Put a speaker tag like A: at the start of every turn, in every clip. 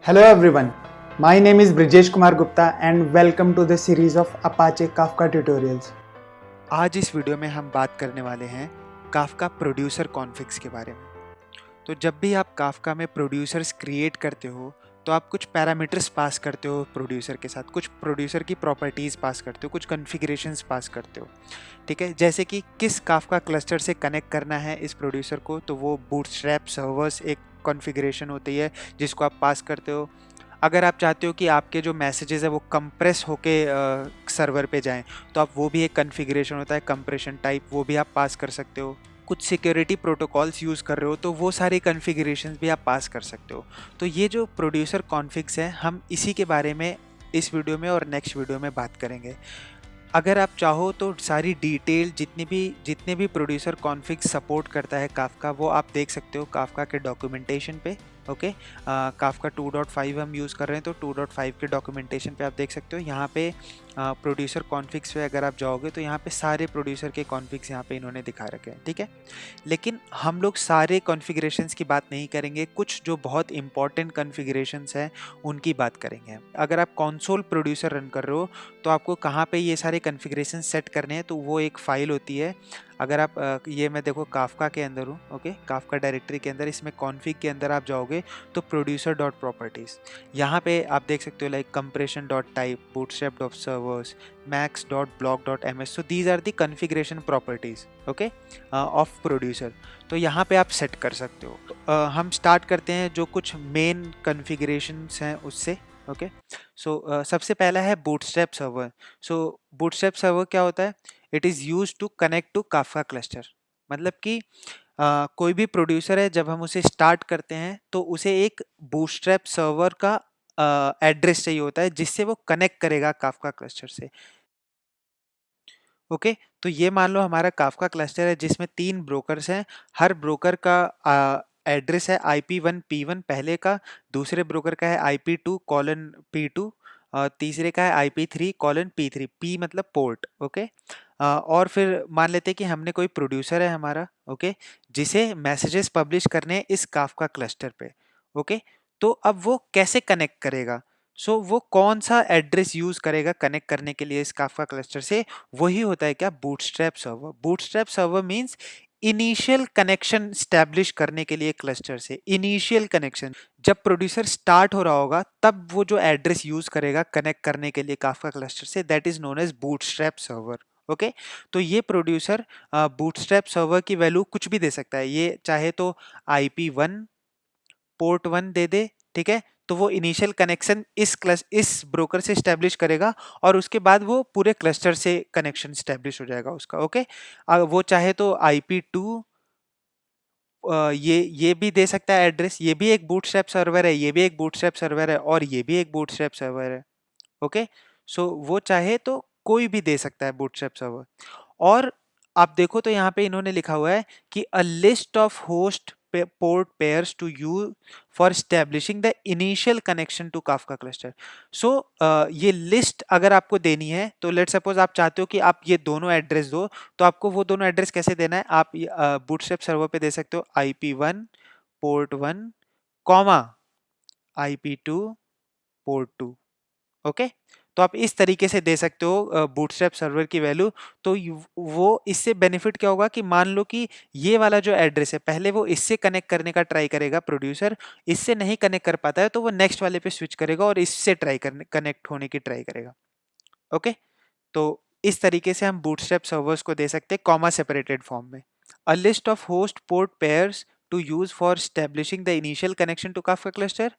A: Hello everyone, my name is Brijesh Kumar Gupta and welcome to the series of Apache Kafka tutorials.
B: आज इस video में हम बात करने वाले हैं काफका प्रोड्यूसर कॉन्फ़िग्स के बारे में। तो जब भी आप काफका में प्रोड्यूसर्स क्रिएट करते हो तो आप कुछ पैरामीटर्स पास करते हो प्रोड्यूसर के साथ, कुछ प्रोड्यूसर की प्रॉपर्टीज़ पास करते हो, कुछ कॉन्फ़िगरेशंस पास करते हो। ठीक है, जैसे कि किस काफका क्लस्टर से कनेक्ट करना है इस प्रोड्यूसर को, तो वो बूटस्ट्रैप सर्वर्स एक कॉन्फ़िगरेशन होती है जिसको आप पास करते हो। अगर आप चाहते हो कि आपके जो मैसेजेस है वो कंप्रेस होके सर्वर पे जाएं, तो आप वो भी एक कॉन्फ़िगरेशन होता है कंप्रेशन टाइप, वो भी आप पास कर सकते हो। कुछ सिक्योरिटी प्रोटोकॉल्स यूज़ कर रहे हो तो वो सारे कॉन्फ़िगरेशंस भी आप पास कर सकते हो। तो ये जो प्रोड्यूसर कॉन्फ़िग्स है, हम इसी के बारे में इस वीडियो में और नेक्स्ट वीडियो में बात करेंगे। अगर आप चाहो तो सारी डिटेल जितने भी प्रोड्यूसर कॉन्फ़िग सपोर्ट करता है काफका, वो आप देख सकते हो काफका के डॉक्यूमेंटेशन पे। ओके, काफका 2.5 हम यूज़ कर रहे हैं तो 2.5 के डॉक्यूमेंटेशन पे आप देख सकते हो। यहाँ पे प्रोड्यूसर कॉन्फ़िग्स पे अगर आप जाओगे तो यहाँ पे सारे प्रोड्यूसर के कॉन्फ़िग्स यहाँ पे इन्होंने दिखा रखे हैं। ठीक है, लेकिन हम लोग सारे कॉन्फ़िगरेशंस की बात नहीं करेंगे, कुछ जो बहुत इंपॉर्टेंट कॉन्फ़िगरेशंस हैं उनकी बात करेंगे। अगर आप कंसोल प्रोड्यूसर रन कर रहे हो तो आपको कहाँ पे ये सारे कॉन्फ़िगरेशन सेट करने हैं, तो वो एक फ़ाइल होती है। अगर आप ये मैं देखो काफका के अंदर हूँ, ओके, काफका डायरेक्टरी के अंदर, इसमें कॉन्फ़िग के अंदर आप जाओगे तो प्रोड्यूसर डॉट प्रॉपर्टीज़, यहाँ पे आप देख सकते हो like compression dot type, bootstrap dot servers, max dot block dot M S. So these are the configuration properties, okay, of producer. तो यहाँ पे आप सेट कर सकते हो। हम स्टार्ट करते हैं जो कुछ मेन कॉन्फ़िगरेशंस हैं उससे। ओके, सो सबसे पहला है bootstrap server. So bootstrap server क्या होता है? It is use to connect to Kafka cluster. मतलब कि कोई भी प्रोड्यूसर है, जब हम उसे स्टार्ट करते हैं तो उसे एक बूटस्ट्रैप सर्वर का एड्रेस चाहिए होता है जिससे वो कनेक्ट करेगा काफका क्लस्टर से। ओके, तो ये मान लो हमारा काफका क्लस्टर है जिसमें 3 ब्रोकर्स हैं। हर ब्रोकर का एड्रेस है IP1 P1 पहले का, दूसरे ब्रोकर का है IP2:P2, तीसरे का है IP3:P3, P मतलब पोर्ट। ओके, और फिर मान लेते हैं कि हमने कोई प्रोड्यूसर है हमारा, ओके, जिसे मैसेजेस पब्लिश करने हैं इस काफका क्लस्टर पे। ओके, तो अब वो कैसे कनेक्ट करेगा? वो कौन सा एड्रेस यूज करेगा कनेक्ट करने के लिए इस काफका क्लस्टर से? वही होता है क्या? Bootstrap server. Bootstrap server means initial connection establish करने के लिए क्लस्टर से। इनिशियल कनेक्शन जब प्रोड्यूसर स्टार्ट हो रहा होगा तब वो जो एड्रेस यूज करेगा कनेक्ट करने के लिए काफका क्लस्टर से, that is known as bootstrap server. Okay, तो ये प्रोड्यूसर बूटस्ट्रैप सर्वर की वैल्यू कुछ भी दे सकता है। ये चाहे तो IP1 पोर्ट 1 दे दे, ठीक है, तो वो इनिशियल कनेक्शन इस ब्रोकर से स्टैब्लिश करेगा और उसके बाद वो पूरे क्लस्टर से कनेक्शन स्टैब्लिश हो जाएगा उसका। ओके, वो चाहे तो IP2 ये भी दे सकता है एड्रेस, ये भी एक बूटस्ट्रैप सर्वर है, ये भी एक बूटस्ट्रैप सर्वर है और ये भी एक बूटस्ट्रैप सर्वर है। ओके, वो चाहे तो कोई भी दे सकता है बूटस्ट्रैप सर्वर। और आप देखो तो यहाँ पे इन्होंने लिखा हुआ है कि a list of host port pairs to you for establishing the initial connection to Kafka cluster. ये लिस्ट अगर आपको देनी है तो लेट सपोज आप चाहते हो कि आप ये दोनों एड्रेस दो, तो आपको वो दोनों एड्रेस कैसे देना है? आप बूटस्ट्रैप सर्वर पे दे सकते हो IP1 port 1 comma IP2 port 2। Okay, तो आप इस तरीके से दे सकते हो बूटस्ट्रैप सर्वर की वैल्यू। तो वो इससे बेनिफिट क्या होगा कि मान लो कि ये वाला जो एड्रेस है, पहले वो इससे कनेक्ट करने का ट्राई करेगा प्रोड्यूसर, इससे नहीं कनेक्ट कर पाता है तो वो नेक्स्ट वाले पे स्विच करेगा और इससे ट्राई करने कनेक्ट होने की ट्राई करेगा। ओके, तो इस तरीके से हम बूटस्ट्रैप सर्वर्स को दे सकते हैं कॉमा सेपरेटेड फॉर्म में। अ list of host port pairs to use for establishing the initial connection to Kafka cluster.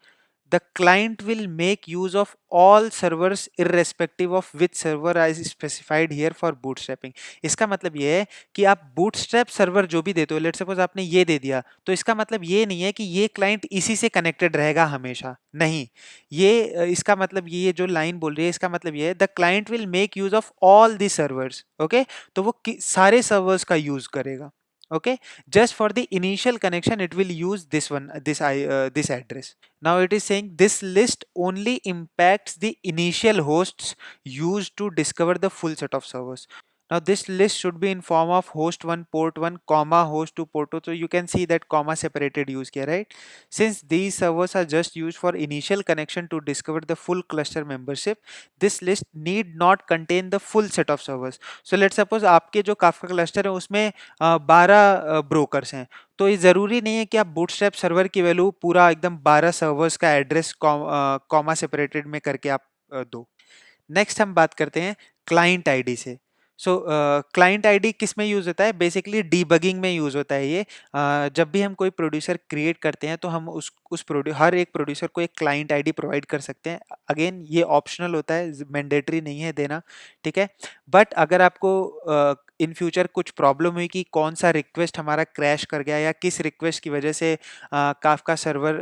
B: The client will make use of all servers irrespective of which server is specified here for bootstrapping. इसका मतलब ये है कि आप bootstrap server जो भी देते हो, लेट सपोज आपने ये दे दिया, तो इसका मतलब ये नहीं है कि ये क्लाइंट इसी से कनेक्टेड रहेगा हमेशा। नहीं, इसका मतलब ये जो लाइन बोल रही है इसका मतलब ये है the client will make use of all the servers. Okay, तो वो सारे सर्वर्स का यूज करेगा। Okay, just for the initial connection it will use this address. Now it is saying this list only impacts the initial hosts used to discover the full set of servers. Now this list should be in form of host 1 port 1 comma host 2 port 2. So you can see that comma separated use किया, right? Since these servers are just used for initial connection to discover the full cluster membership, this list need not contain the full set of servers. So let's suppose आपके जो Kafka cluster है उसमें 12 brokers हैं, तो ये ज़रूरी नहीं है कि आप बूटस्ट्रैप सर्वर की वैल्यू पूरा एकदम 12 सर्वर्स का एड्रेस कॉमा सेपरेटेड में करके आप दो। नेक्स्ट हम बात करते हैं क्लाइंट आईडी से। सो क्लाइंट आईडी किस में यूज होता है? बेसिकली डीबगिंग में यूज होता है ये। जब भी हम कोई प्रोड्यूसर क्रिएट करते हैं तो हम हर एक प्रोड्यूसर को एक क्लाइंट आईडी प्रोवाइड कर सकते हैं। अगेन ये ऑप्शनल होता है, मैंडेटरी नहीं है देना, ठीक है। बट अगर आपको इन फ्यूचर कुछ प्रॉब्लम हुई कि कौन सा रिक्वेस्ट हमारा क्रैश कर गया या किस रिक्वेस्ट की वजह से काफका सर्वर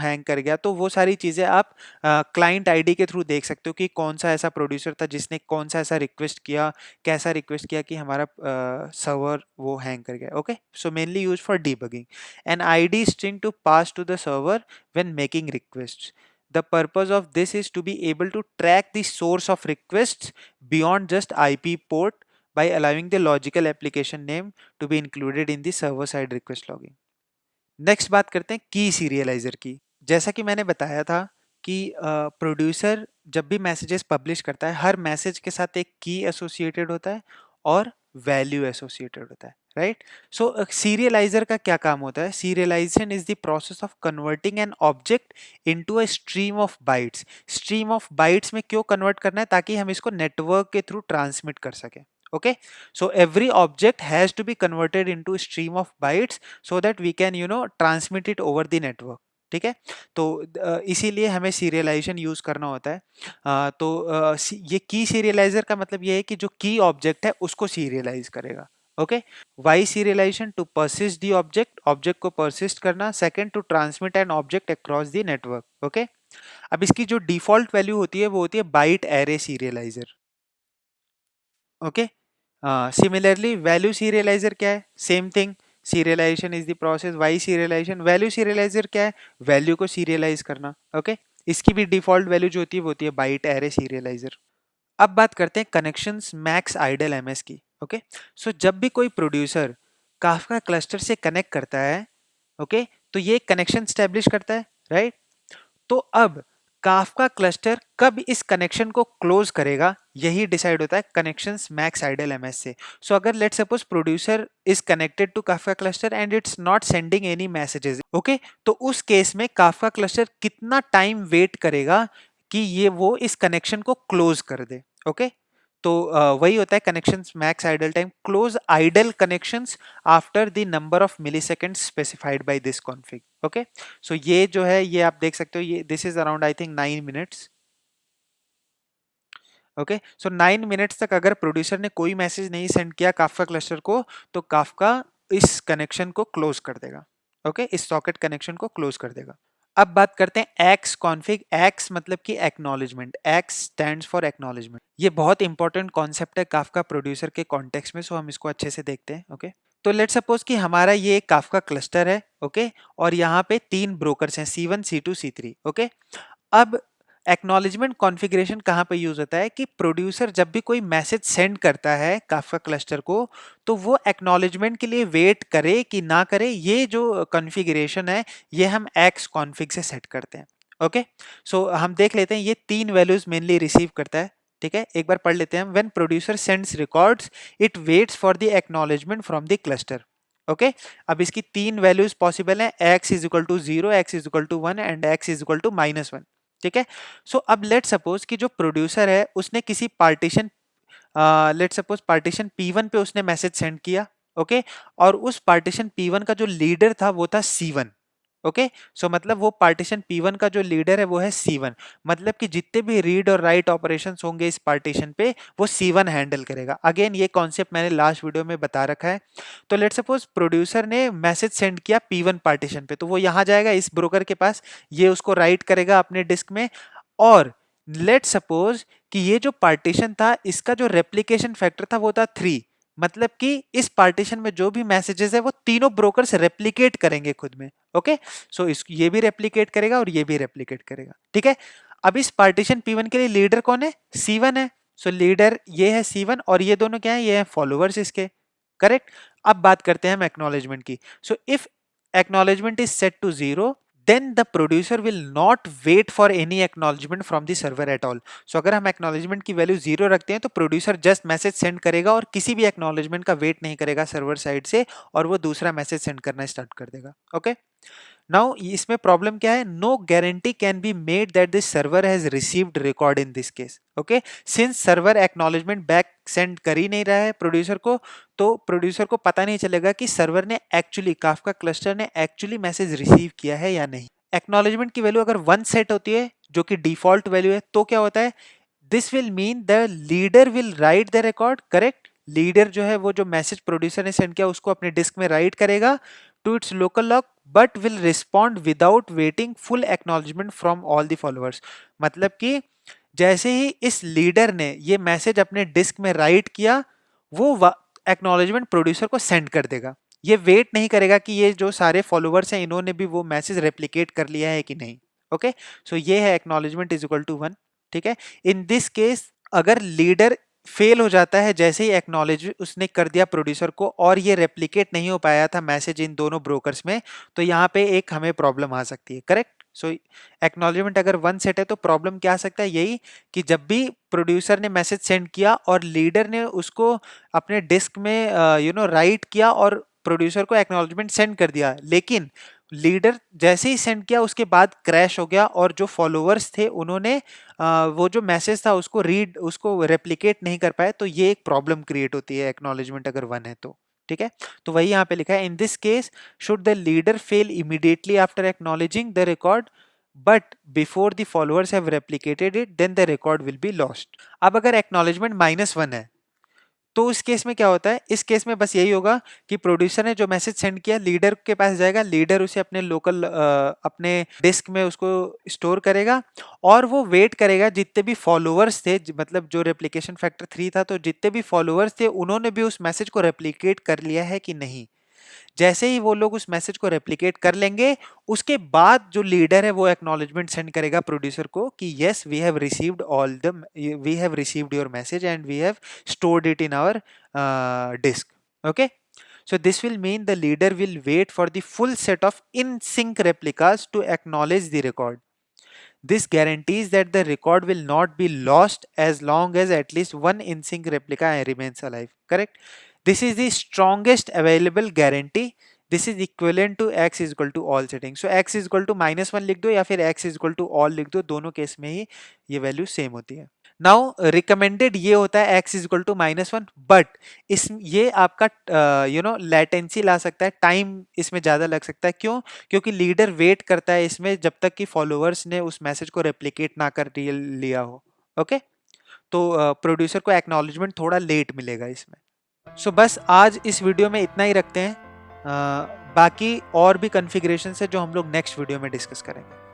B: हैंग कर गया, तो वो सारी चीज़ें आप क्लाइंट आईडी के थ्रू देख सकते हो कि कौन सा ऐसा प्रोड्यूसर था जिसने कौन सा ऐसा रिक्वेस्ट किया, कैसा रिक्वेस्ट किया कि हमारा सर्वर वो हैंग कर गया। Okay, so mainly use for debugging an ID string to pass to the server when making request. The purpose of this is to be able to track the source of requests beyond just IP port by allowing the logical application name to be included in the server side request logging. Next बात करते हैं की serialiser की। जैसा कि मैंने बताया था कि प्रोड्यूसर जब भी मैसेजेस पब्लिश करता है, हर मैसेज के साथ एक की एसोसिएटेड होता है और वैल्यू एसोसिएटेड होता है, राइट? सो सीरियलाइजर का क्या काम होता है? Serialisation is the process of converting an object into a stream of bytes. Stream of bytes में क्यों कन्वर्ट करना है? ताकि हम इसको नेटवर्क के थ्रू ट्रांसमिट कर सकें। Okay, so every object has to be converted into a stream of bytes so that we can transmit it over the network. ठीक है, तो इसीलिए हमें सीरियलाइजेशन यूज करना होता है। ये की सीरियलाइजर का मतलब ये है कि जो की ऑब्जेक्ट है उसको सीरियलाइज करेगा। Okay, why serialisation? To persist the object, object को परसिस्ट करना। Second, to transmit an object across the network. Okay, अब इसकी जो डिफॉल्ट वैल्यू होती है वो होती है byte array serialiser. Okay, similarly value serialiser क्या है? Same thing, serialisation is the process. Why serialisation, value serialiser क्या है? वैल्यू को सीरियलाइज करना। ओके, इसकी भी डिफॉल्ट वैल्यू जो होती है वो होती है बाइट एरे सीरियलाइजर। अब बात करते हैं कनेक्शंस मैक्स आइडल एमएस की। ओके, सो जब भी कोई प्रोड्यूसर काफका क्लस्टर से कनेक्ट करता है, ओके, तो ये कनेक्शन स्टैब्लिश करता है, राइट? तो अब काफका क्लस्टर कब इस कनेक्शन को क्लोज करेगा, यही डिसाइड होता है कनेक्शंस मैक्स आइडल एमएस से। सो अगर let's suppose producer is connected to Kafka cluster and it's not sending any messages, okay, तो उस केस में काफका क्लस्टर कितना टाइम वेट करेगा कि ये वो इस कनेक्शन को क्लोज कर दे। ओके, तो वही होता है connections max idle time. Close idle connections after the number of milliseconds specified by this config. Okay, so ये जो है ये आप देख सकते हो, ये this is around I think 9 minutes. Okay, so 9 minutes तक अगर प्रोड्यूसर ने कोई मैसेज नहीं सेंड किया काफका क्लस्टर को, तो काफका इस कनेक्शन को क्लोज कर देगा। ओके, इस सॉकेट कनेक्शन को क्लोज कर देगा। अब बात करते हैं एक्स कॉन्फिग। एक्स मतलब कि acknowledgement, x stands for acknowledgement. ये बहुत इंपॉर्टेंट कॉन्सेप्ट है काफका प्रोड्यूसर के कॉन्टेक्स्ट में, सो हम इसको अच्छे से देखते हैं। ओके, तो लेट सपोज कि हमारा ये एक काफका क्लस्टर है, ओके, और यहाँ पे 3 ब्रोकर्स हैं, C1 C2 C3। ओके, अब एक्नॉलेजमेंट कॉन्फ़िगरेशन कहाँ पे यूज होता है कि प्रोड्यूसर जब भी कोई मैसेज सेंड करता है काफका क्लस्टर को, तो वो एक्नॉलेजमेंट के लिए वेट करे कि ना करे, ये जो कॉन्फ़िगरेशन है ये हम एक्स कॉन्फ़िग से सेट करते हैं। ओके, सो हम देख लेते हैं ये 3 वैल्यूज मेनली रिसीव करता है। ठीक है, एक बार पढ़ लेते हैं हम। When producer sends records it waits for the acknowledgement from the cluster. Okay, अब इसकी 3 वैल्यूज पॉसिबल है, x is equal to 0, x is equal to 1 and x is equal to -1। ठीक है, सो अब लेट सपोज कि जो प्रोड्यूसर है उसने किसी partition, let suppose partition P1 पे उसने मैसेज सेंड किया। ओके, और उस पार्टीशन P1 का जो लीडर था वो था C1। ओके, सो मतलब वो पार्टीशन P1 का जो लीडर है वो है C1। मतलब कि जितने भी रीड और राइट ऑपरेशंस होंगे इस पार्टीशन पे वो C1 हैंडल करेगा। अगेन ये कॉन्सेप्ट मैंने लास्ट वीडियो में बता रखा है। तो लेट सपोज प्रोड्यूसर ने मैसेज सेंड किया P1 पार्टीशन पे, तो वो यहाँ जाएगा इस ब्रोकर के पास, ये उसको राइट करेगा अपने डिस्क में। और लेट सपोज कि ये जो पार्टीशन था इसका जो रेप्लिकेशन फैक्टर था वो था 3। मतलब कि इस पार्टीशन में जो भी मैसेजेस है वो तीनों ब्रोकर्स रेप्लिकेट करेंगे खुद में। ओके, सो इस ये भी रेप्लिकेट करेगा और ये भी रेप्लिकेट करेगा। ठीक है, अब इस पार्टीशन P1 के लिए लीडर कौन है? C1 है। सो लीडर ये है C1 और ये दोनों क्या है, ये है फॉलोअर्स इसके, करेक्ट। अब बात करते हैं हम एक्नॉलेजमेंट की। So if acknowledgement is set to 0, then the producer will not wait for any acknowledgement from the server at all. So अगर हम acknowledgement की वैल्यू 0 रखते हैं तो प्रोड्यूसर जस्ट मैसेज सेंड करेगा और किसी भी acknowledgement का वेट नहीं करेगा सर्वर साइड से, और वो दूसरा मैसेज सेंड करना स्टार्ट कर देगा। ओके, नाउ इसमें प्रॉब्लम क्या है, no guarantee can be made that this server has received record in this case. Okay, since server acknowledgement back send कर ही नहीं रहा है प्रोड्यूसर को, तो प्रोड्यूसर को पता नहीं चलेगा कि सर्वर ने एक्चुअली, काफका क्लस्टर ने एक्चुअली मैसेज रिसीव किया है या नहीं। एक्नॉलेजमेंट की वैल्यू अगर 1 सेट होती है जो कि डिफॉल्ट वैल्यू है, तो क्या होता है, this will mean the leader will write the record, correct. Leader जो है वो जो मैसेज प्रोड्यूसर ने सेंड किया उसको अपने डिस्क में राइट करेगा to its local log, but will respond without waiting full acknowledgement from all the followers. मतलब कि जैसे ही इस लीडर ने ये मैसेज अपने डिस्क में राइट किया, वो एक्नॉलेजमेंट प्रोड्यूसर को सेंड कर देगा। ये वेट नहीं करेगा कि ये जो सारे फॉलोअर्स हैं इन्होंने भी वो मैसेज रेप्लिकेट कर लिया है कि नहीं। ओके, सो ये है एक्नॉलेजमेंट इज इक्वल टू 1। ठीक है, इन दिस केस अगर लीडर फेल हो जाता है जैसे ही एक्नॉलेज उसने कर दिया प्रोड्यूसर को, और ये रेप्लिकेट नहीं हो पाया था मैसेज इन दोनों ब्रोकर्स में, तो यहाँ पे एक हमें प्रॉब्लम आ सकती है, करेक्ट। सो एक्नॉलेजमेंट अगर 1 सेट है तो प्रॉब्लम क्या आ सकता है, यही कि जब भी प्रोड्यूसर ने मैसेज सेंड किया और लीडर ने उसको अपने डिस्क में राइट किया और प्रोड्यूसर को एक्नॉलेजमेंट सेंड कर दिया, लेकिन लीडर जैसे ही सेंड किया उसके बाद क्रैश हो गया और जो फॉलोअर्स थे उन्होंने वो जो मैसेज था उसको रेप्लिकेट नहीं कर पाए, तो ये एक प्रॉब्लम क्रिएट होती है एक्नॉलेजमेंट अगर 1 है तो। ठीक है, तो वही यहाँ पे लिखा है, in this case should the leader fail immediately after acknowledging the record but before the followers have replicated it, then the record will be lost. अब अगर एक्नॉलेजमेंट -1 है तो उस केस में क्या होता है, इस केस में बस यही होगा कि प्रोड्यूसर ने जो मैसेज सेंड किया लीडर के पास जाएगा, लीडर उसे अपने लोकल अपने डिस्क में उसको स्टोर करेगा और वो वेट करेगा जितने भी फॉलोअर्स थे, मतलब जो रेप्लिकेशन फैक्टर 3 था, तो जितने भी फॉलोअर्स थे उन्होंने भी उस मैसेज को रेप्लिकेट कर लिया है कि नहीं। जैसे ही वो लोग उस मैसेज को रेप्लिकेट कर लेंगे, उसके बाद जो लीडर है वो एक्नॉलेजमेंट सेंड करेगा प्रोड्यूसर को कि yes we have received your message and we have stored it in our disk. Okay, so this will mean the leader will wait for the full set of in sync replicas to acknowledge the record. This guarantees that the record will not be lost as long as at least one in sync replica remains alive. Correct, this is the strongest available guarantee. This is equivalent to x is equal to all settings. So x is equal to -1 लिख दो या फिर x is equal to all लिख दो, दोनों case में ही ये value same होती है। नाउ रिकमेंडेड ये होता है x is equal to -1, but इस ये आपका लेटेंसी ला सकता है, टाइम इसमें ज्यादा लग सकता है। क्यों? क्योंकि लीडर वेट करता है इसमें जब तक कि फॉलोअर्स ने उस मैसेज को रेप्लिकेट ना कर लिया हो। ओके, तो प्रोड्यूसर को एक्नॉलेजमेंट थोड़ा लेट मिलेगा इसमें। सो बस आज इस वीडियो में इतना ही रखते हैं, बाकी और भी कॉन्फ़िगरेशन है जो हम लोग नेक्स्ट वीडियो में डिस्कस करेंगे।